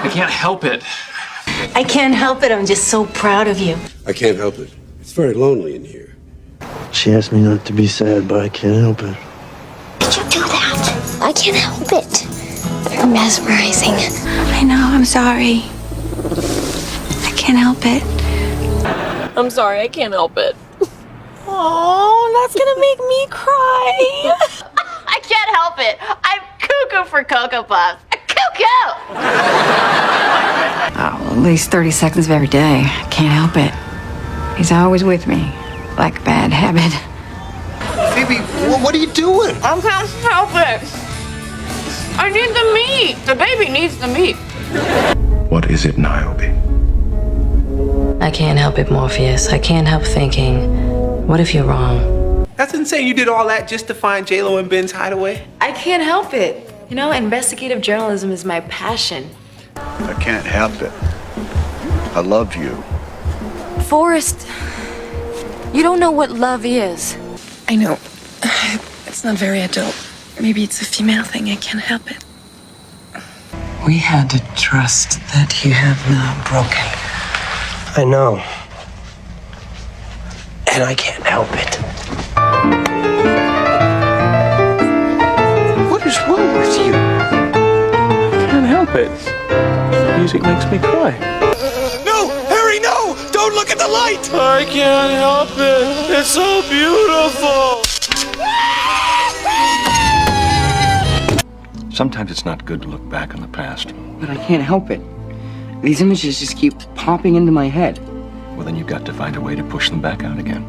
I can't help it. I can't help it. I'm just so proud of you. I can't help it. It's very lonely in here. She asked me not to be sad, but I can't help it. Did you do that? I can't help it. You're mesmerizing. I know. I'm sorry. I can't help it. I'm sorry, I can't help it. Oh, that's gonna make me cry. I can't help it. I'm cuckoo for Cocoa Puffs. Cuckoo! Oh, at least 30 seconds of every day. I can't help it. He's always with me, like a bad habit. Phoebe, what are you doing? I can't help it. I need the meat. The baby needs the meat. What is it, Niobe? I can't help it, Morpheus. I can't help thinking, what if you're wrong? That's insane. You did all that just to find J-Lo and Ben's hideaway? I can't help it. You know, investigative journalism is my passion. I can't help it. I love you. Forrest, you don't know what love is. I know. It's not very adult. Maybe it's a female thing. I can't help it. We had to trust that you have now broken. I know. And I can't help it. What is wrong with you? Can't help it. Music makes me cry. No! Harry, no! Don't look at the light! I can't help it. It's so beautiful. Sometimes it's not good to look back on the past. But I can't help it. These images just keep popping into my head. Well, then you've got to find a way to push them back out again.